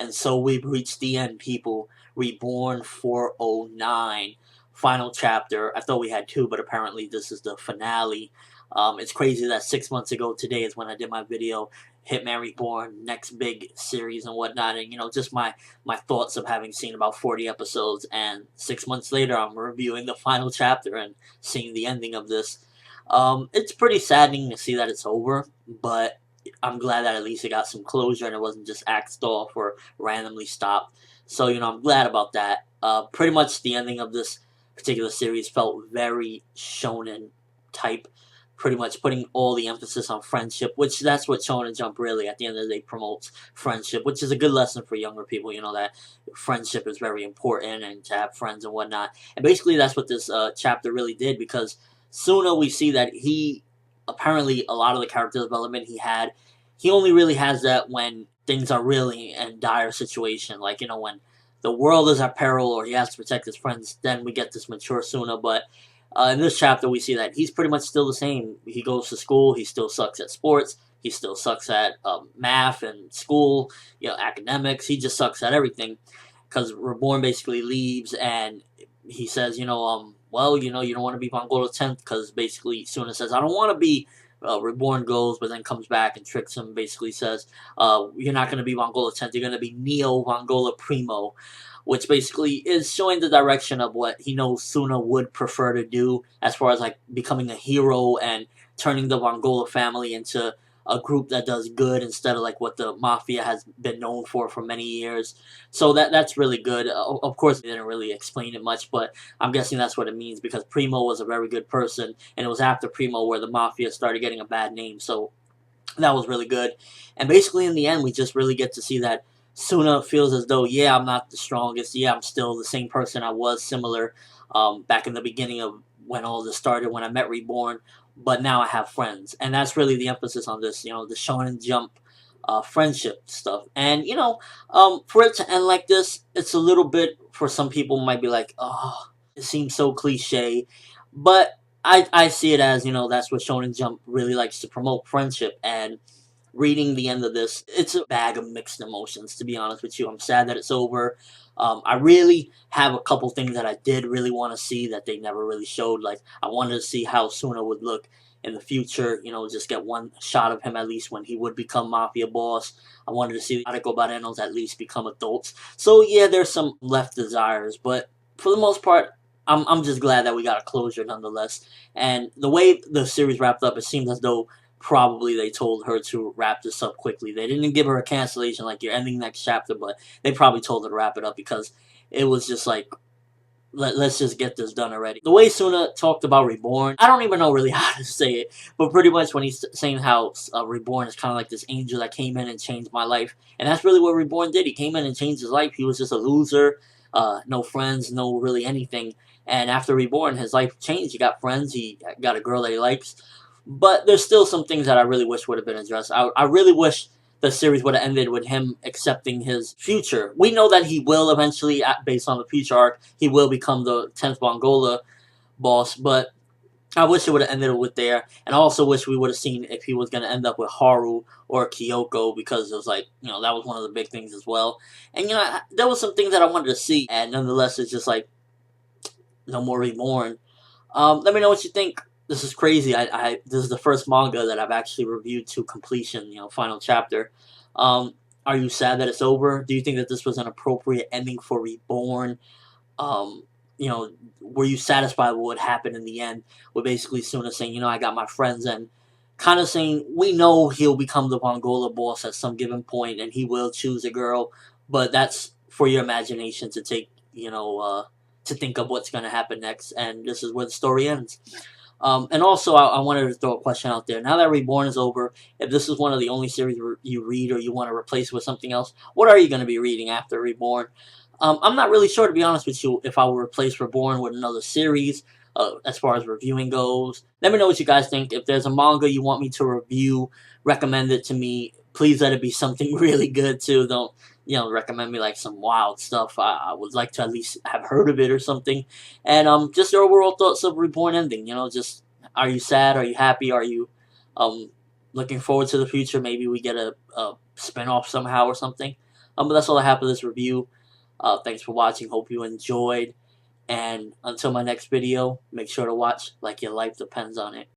And so we've reached the end, people. Reborn 409. Final chapter. I thought we had two, but apparently this is the finale. It's crazy that 6 months ago today is when I did my video, Hitman Reborn, next big series and whatnot. And, just my thoughts of having seen about 40 episodes. And 6 months later, I'm reviewing the final chapter and seeing the ending of this. It's pretty saddening to see that it's over, but I'm glad that at least it got some closure and it wasn't just axed off or randomly stopped. So, I'm glad about that. Pretty much the ending of this particular series felt very shonen type, pretty much putting all the emphasis on friendship, which that's what Shonen Jump really, at the end of the day, promotes friendship, which is a good lesson for younger people, that friendship is very important and to have friends and whatnot. And basically that's what this chapter really did, because Suna, we see that he, apparently a lot of the character development he only really has that when things are really in dire situation, like, when the world is at peril or he has to protect his friends, then we get this mature Suna. But in this chapter, we see that he's pretty much still the same. He goes to school, he still sucks at sports, he still sucks at math and school, academics. He just sucks at everything, because Reborn basically leaves and he says, well, you don't want to be Mongola 10th, because basically Suna says, I don't want to be. Reborn goes, but then comes back and tricks him, basically says, you're not going to be Mongola 10th, you're going to be Neo Mongola Primo, which basically is showing the direction of what he knows Suna would prefer to do, as far as like becoming a hero and turning the Mongola family into a group that does good instead of like what the mafia has been known for many years. So that's really good. Of course, they didn't really explain it much, but I'm guessing that's what it means, because Primo was a very good person, and it was after Primo where the mafia started getting a bad name. So that was really good. And basically in the end, we just really get to see that Suna feels as though, yeah, I'm not the strongest. Yeah, I'm still the same person I was, similar back in the beginning of when all this started, when I met Reborn. But now I have friends. And that's really the emphasis on this, the Shonen Jump friendship stuff. And, for it to end like this, it's a little bit, for some people might be like, oh, it seems so cliche. But I see it as, that's what Shonen Jump really likes to promote, friendship. And reading the end of this, it's a bag of mixed emotions, to be honest with you. I'm sad that it's over. I really have a couple things that I did really want to see that they never really showed. Like, I wanted to see how Suna would look in the future, just get one shot of him at least when he would become Mafia boss. I wanted to see Katekyo Hitman at least become adults. So yeah, there's some left desires, but for the most part, I'm just glad that we got a closure nonetheless. And the way the series wrapped up, it seems as though probably they told her to wrap this up quickly. They didn't give her a cancellation like you're ending next chapter, but they probably told her to wrap it up, because it was just like, let's just get this done already. The way Suna talked about Reborn, I don't even know really how to say it, but pretty much when he's saying how Reborn is kind of like this angel that came in and changed my life, and that's really what Reborn did. He came in and changed his life. He was just a loser, no friends, no really anything, and after Reborn, his life changed. He got friends, he got a girl that he likes. But there's still some things that I really wish would have been addressed. I really wish the series would have ended with him accepting his future. We know that he will eventually, based on the future arc, he will become the 10th Mongola boss, but I wish it would have ended with there. And I also wish we would have seen if he was going to end up with Haru or Kyoko, because it was like, that was one of the big things as well. And, there was some things that I wanted to see, and nonetheless, it's just like, no more Reborn. Let me know what you think. This is crazy. This is the first manga that I've actually reviewed to completion, final chapter. Are you sad that it's over? Do you think that this was an appropriate ending for Reborn? Were you satisfied with what happened in the end? With basically Suna saying, I got my friends, and kind of saying, we know he'll become the Mongola boss at some given point, and he will choose a girl, but that's for your imagination to take, to think of what's going to happen next, and this is where the story ends. And also, I wanted to throw a question out there. Now that Reborn is over, if this is one of the only series you read or you want to replace it with something else, what are you going to be reading after Reborn? I'm not really sure, to be honest with you, if I will replace Reborn with another series as far as reviewing goes. Let me know what you guys think. If there's a manga you want me to review, recommend it to me. Please let it be something really good, too. Don't recommend me like some wild stuff. I would like to at least have heard of it or something. And just your overall thoughts of Reborn ending. Just, are you sad? Are you happy? Are you looking forward to the future? Maybe we get a spin-off somehow or something. But that's all I have for this review. Thanks for watching. Hope you enjoyed. And until my next video, make sure to watch like your life depends on it.